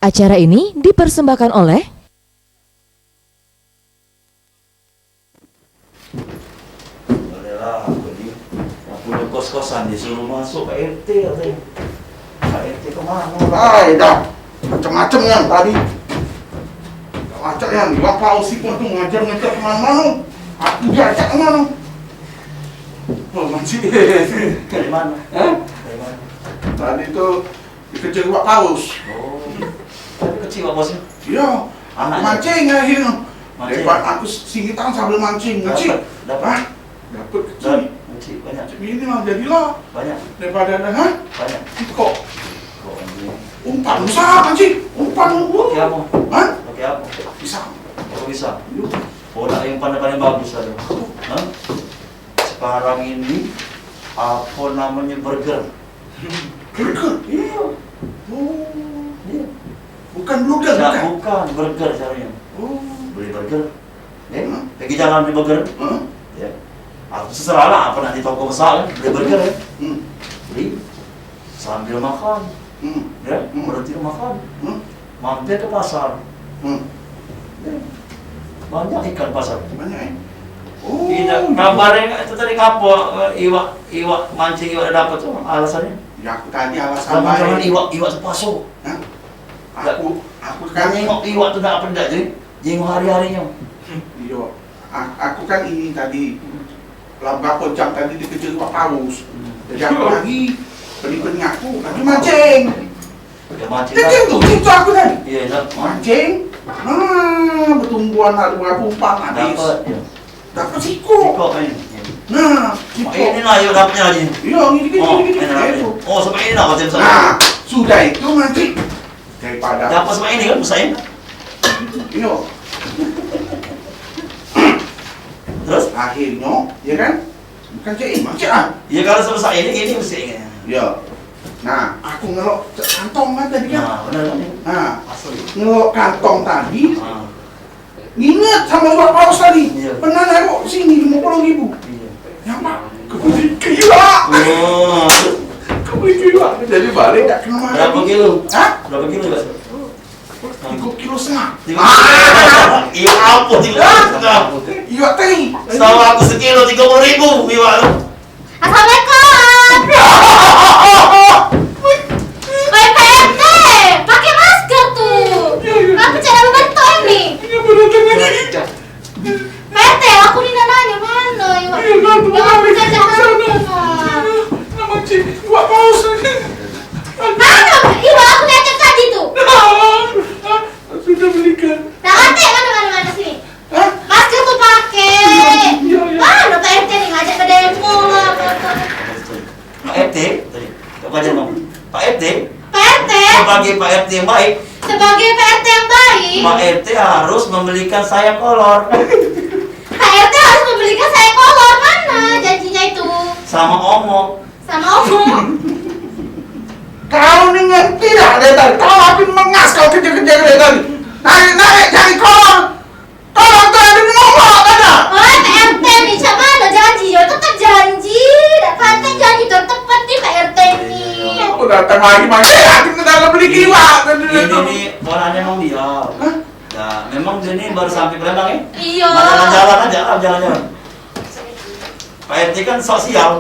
Acara ini dipersembahkan oleh Bolehlah, aku ini yang punya kos-kosan disuruh masuk Pak RT katanya. Pak RT kemana? Dah, macam-macam yang tadi. Macam yang Pak Fauzi pun tuh ngajar-ngajar kemana-mana. Aku diajak kemana? Oh, masih. Dari mana? Hah? Dari mana? Tadi tuh dikejar Pak Paus. Oh, tapi kecil Pak Bosnya. Iya, Anaknya? mancing akhirnya. Mancing? Depan aku singitan sambil mancing. Mancing. Dapat. Dapat kecil. Mancing banyak. Ini lah jadilah. Banyak. Daripada ada, hah? Banyak. Kok Kok ini? umpan besar mancing. Umpan. Pakai apa? Hah? Pakai apa? Bisa. Kok bisa? Oh, nak yang pandai-pandai bagus ada. Hah? Sekarang ini apa namanya burger? Burger. Iya. Oh. Iya. Bukan bluder, Nah, bukan? bukan burger caranya. Oh. Beli burger. Ya, Hmm. pergi jalan beli burger. Hah? Ya. Aku terserah lah apa nanti toko besar kan, beli burger ya. Hmm. Beli sambil makan. Hmm. Ya, berhenti makan. Hmm. Mampir ke pasar. Hmm. Ya. Banyak ikan pasar. Banyak ya? Oh. Tidak, kabarnya itu tadi kapal iwak mancing iwak dapat tuh alasannya. Ya aku tadi alasan Jangan baik. iwak sepasuk. Hah? Nggak. Aku Kan kan nengok iwak tuh nggak apa jadi, jenguk hari-harinya. Iya. Aku kan ini tadi berapa jam tadi dikejar Pak Paus. Jadi aku lagi beli aku lagi mancing. Ya mancing Kencing tuh, itu aku tadi. Iya, nak Mancing. Bertumbuhan ada berapa umpan habis. dapat. Ya. Dapat siko. Kok ini? Nah, Oh, siko. ini lah yuk dapatnya lagi. Iya, gini. Ini dapatnya. Itu. Oh, sampai ini lah macam sama. Nah, sudah itu mancing. Daripada Dapat sampai ini kan bisa ini. iya. Terus? Akhirnya, ya kan? Bukan cek mancing ah. Ya kalau selesai ini mesti ini. Ya. Nah, aku ngelok kantong kan tadi kan. Nah, benar kan ini? Nah, Asli. ngelok kantong tadi, Ah, nginget sama Pak Paus tadi. Iya. Pernah nengok sini 50.000. iya. Ya Pak, kebeli gila. Oh, Kebeli gila. Jadi balik gak kena berapa lagi. kilo? Hah? Berapa kilo guys? 3,5 kilo. Iya apa 3 kilo? Iya teh. Setahu aku sekilo 30.000 iwak lu. Assalamualaikum. Woi PRT, pakai masker tuh. Apa cara membentuk ini? Ini bener lagi. PRT, aku nih nanya mana iwak? Iya, Yang aku balik jajan ke sana. mana? Nama cik, Pak Paus. Mana iwak aku jajan tadi tuh? Sudah belikan. Nah, ate mana sini? Hah? Masker tuh pakai. Iya. Mana PRT nih ngajak ke demo lah. Pak RT tadi. Coba aja ngomong. Pak RT PRT sebagai Pak RT yang baik, sebagai PRT yang baik, Pak RT harus membelikan saya kolor PRT harus membelikan saya kolor. Mana janjinya itu? sama omong. Sama omong. Kau nih ngerti dah dari tadi. Kau tapi mengas kau kejar-kejar dari tadi. Narik cari kolor. Kolor tuh ada ngomong ada. Oh, PRT nih, siapa ada janji? Ya tetap janji. Datang janji tuh tepat nih PRT nih. Aku datang lagi masih aku udah beli kiwa. Ini nih orangnya emang dia. Hah? Ya, memang dia ini baru sampai Palembang ya. Iya. Nah, jalan-jalan. Pak RT kan sosial.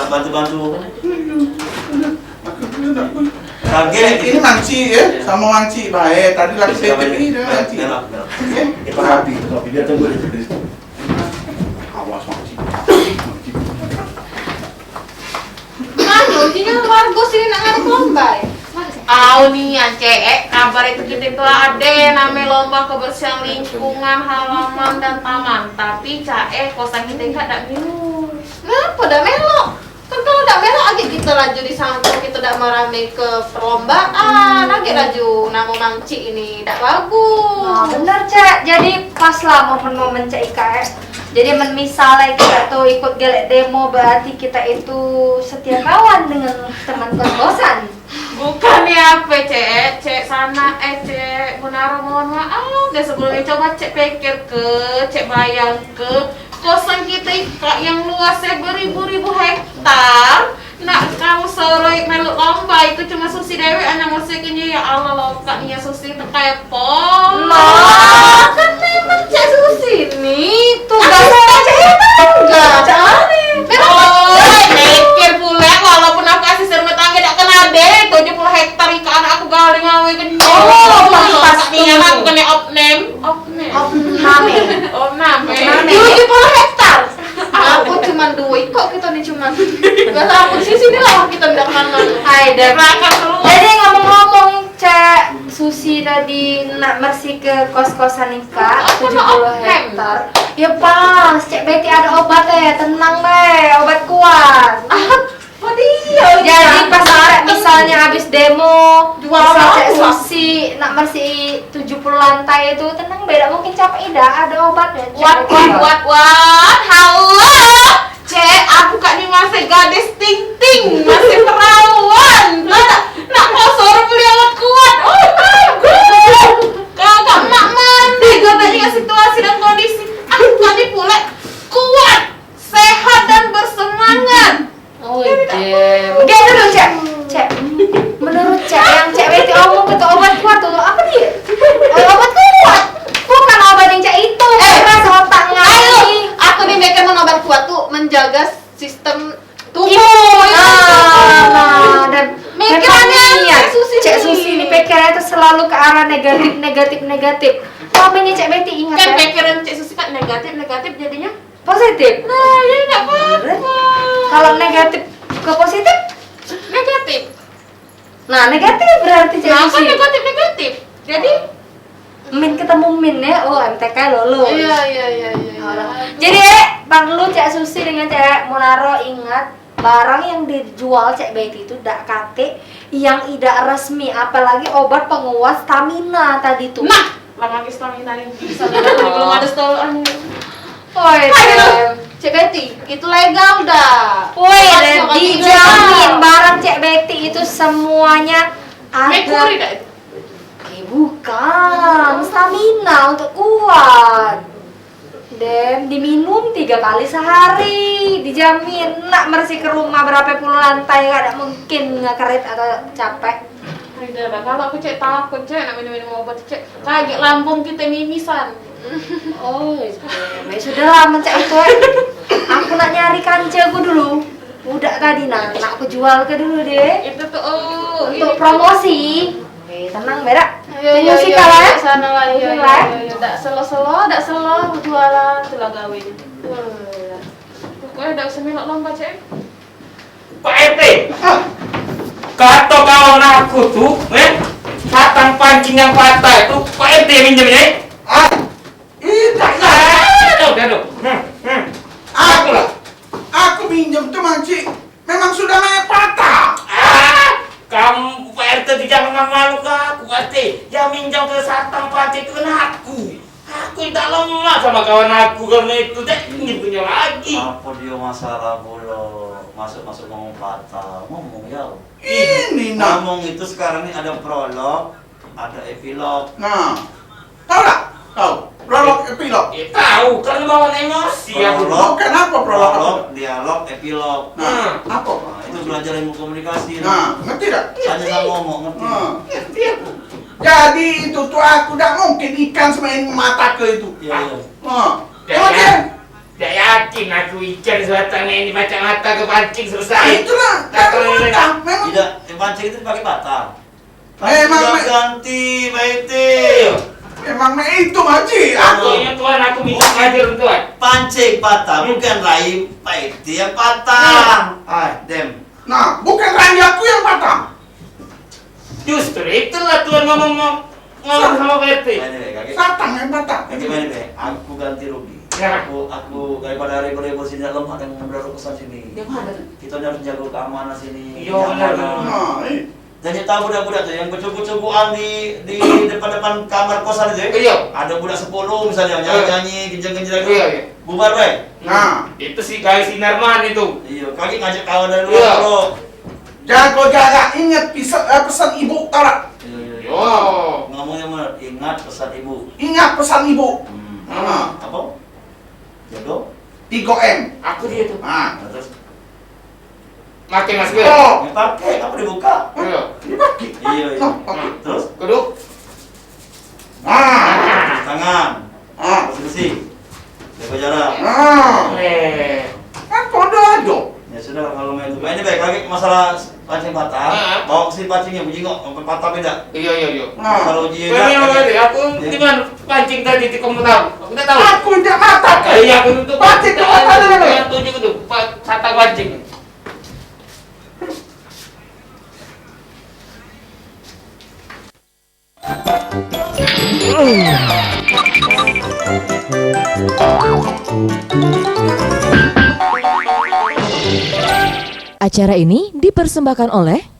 Bantu-bantu. Kaget. Ini manci ya, sama manci baik. Tadi lagi saya ini dia manci. Merah. Ya, Kita rapi, biar tunggu. awas manci. Aduh, ini warga sini nak ngaruh lomba ya? Aw nih Aceh, kabar itu kita itu ada namanya lomba kebersihan lingkungan, halaman dan taman. Tapi Cae kosan kita nggak ada minum. Kenapa dah melok? Kan kalau dak melok agak kita laju di sana kita dak merame ke perlombaan, agak laju nama mangci ini dak bagus. Nah, bener Cek, jadi pas lah momen-momen Cek IKS. Jadi misalnya kita tuh ikut gelek demo berarti kita itu setia kawan dengan teman kos-kosan. Bukannya apa cek sana cek Munaro mohon maaf deh sebelumnya coba cek pikir cek bayang kosan kita Ika yang luasnya beribu-ribu hektar. Nak kamu soroi meluk lomba itu cuma Susi Dewi anak musiknya ya Allah lokaknya Susi tekepon. Lah, kan memang Cek Susi nih tugasnya Cek enggak. Mikir pula walaupun aku asisten rumah tangga tidak kena deh 70 hektar Ika anak aku galing ngawe kenyang. Pastinya aku kena opname. 70 hektar. Aku cuma 2 kok kita nih cuma. Gak tahu di sini lah kita tidak kenal. Hai deh. Jadi ngomong-ngomong Cek Susi tadi nak bersih ke kos-kosan Ika 70 hektar. Ya pas Cek Betty ada obat tenang deh, obat kuat. Oh dia. Jadi pas misalnya habis demo Jualan Cek apa? Susi nak bersih 70 lantai itu tenang beda mungkin capek ada obatnya. What halo Cek aku kak ini masih gadis ting masih perawan nak mau suruh beli obat kuat oh my god kakak mak mandi katanya situasi dan kondisi aku tadi pula kuat sehat dan bersemangat. Oh iya. Dia dulu Cek. Menurut Cek yang Cek Betty omong itu obat kuat tuh apa dia? Obat kuat. Bukan obat yang Cek itu. Rasa otak ngai. Aku nih mikir obat kuat tuh menjaga sistem tubuh. Nah, dan Mikirannya niat Cek Susi Cek nih. Susi ini pikirannya itu selalu ke arah negatif. Tapi Cek Betty ingat Kan ya. pikiran Cek Susi kan negatif jadinya Positif. nah jadi nggak apa-apa. Kalau negatif ke positif? Negatif. Nah, negatif berarti Cek Nah kan Susi. negatif jadi Min ketemu Min ya. Oh, MTK lulus. Iya. Jadi perlu Cek Susi dengan Cek Munaro ingat barang yang dijual Cek Betty itu tidak kate yang tidak resmi, apalagi obat penguat stamina tadi tuh. nah lama stamina yang bisa belum ada stolan. Woi, Cek Betty, itu legal dah. dan Masuk dijamin barang Cek Betty itu semuanya Mercury ada. dah. Bukan, stamina untuk kuat. Dan diminum 3 kali sehari, dijamin. Nak bersih ke rumah berapa puluh lantai, gak ada mungkin ngekarit atau capek. Udah, kalau aku cek takut cek nak minum obat cek kaget lambung kita mimisan. Oh, ya sudah lah mencak itu. Aku nak nyari kancaku dulu. Udah tadi nak aku jual ke dulu deh. Itu tuh Untuk promosi. Oke, tenang beda. Iya, Promosi kalah ya. sana lah. Iya. Lah. Dak selo jualan tulah gawe. pokoknya udah usah minum lomba cek. Pak RT, kata kawan aku tuh, batang pancing yang patah itu Pak RT minjem ya? Aduh. Aku minjem tuh Manci. Memang sudah patah. Kamu Pak RT jangan malu ke aku Pak RT. Yang minjam ke satang pancing itu kan aku. Aku tidak lemah sama kawan aku karena itu ini punya lagi. Apa dia masalah bolo? Masuk ngomong patah, ngomong ya. Ini nak. Ngomong itu sekarang ini ada prolog, ada epilog. Nah, tahu tak? Tahu. Prolog epilog. Ya tahu, karena bawa emosi aku. Prolog, Kenapa prolog? prolog, dialog, epilog. Nah, apa? Nah, itu belajar ilmu komunikasi. Nah, ngerti tak? Hanya nggak ngomong, ngerti? Nah. Ngerti aku. Jadi itu tuh aku tidak mungkin ikan semain mata ke itu. Iya. Nah, Tidak kemudian Tidak yakin aku ikan sebatangnya ini baca mata ke pancing nah, selesai. itulah. Tak Tidak boleh. mungkin. Memang. Tidak, pancing itu pakai patah. Memang, Sudah me- ganti, Baiti. Memang itu Manci. Aku. Pokoknya Tuhan aku minta ngajar Tuhan. Pancing patah, bukan rahim Baiti yang patah. Dem. Nah, bukan ranjang aku yang patah. Justru itulah Tuhan ngomong sama Pak RT. Ini kaki. Satang yang patah. Bagaimana Be? Aku ganti rugi. Ya. Aku daripada ribut-ribut sini lemah dan mendaruh kesan sini. Yang mana? Kita harus jaga keamanan sini. Iya, benar. Nah, Jadi tahu budak-budak tuh yang kucuk-kucukan di depan kamar kosan itu ya? Iya. Ada budak 10 misalnya nyanyi-nyanyi, genjang-genjang gitu. Iya, iya. Bubar Be. nah. Itu si Gai Sinarman itu. Iya, kaki ngajak kawan dari Iya. luar bro. Jaga jarak, ingat pesan ibu, tahu tak? Oh. Ngomongnya benar, ingat pesan ibu. Ingat pesan ibu. Apa? Jago? 3M. Aku dia tuh. Nah, Terus Makin mas gue. oh, yang pakai apa dibuka? Iya. ini pakai. Iya, iya. Nah, pakai. Terus Kuduk. Nah, cuci tangan, nah, bersih-bersih, jaga jarak. nah. Kan kode aja. Ya sudah kalau main itu. Ini baik lagi masalah pancing patah. Bawa ke sini pancingnya, bunyi kok, sampai patah beda. Iya. Nah, Kalau uji Aku gimana pancing tadi di komputer. Aku udah tahu. aku tidak mata. Iya, aku tutup. Pancing ke mata dulu. Yang tujuh itu, sata pancing. Acara ini dipersembahkan oleh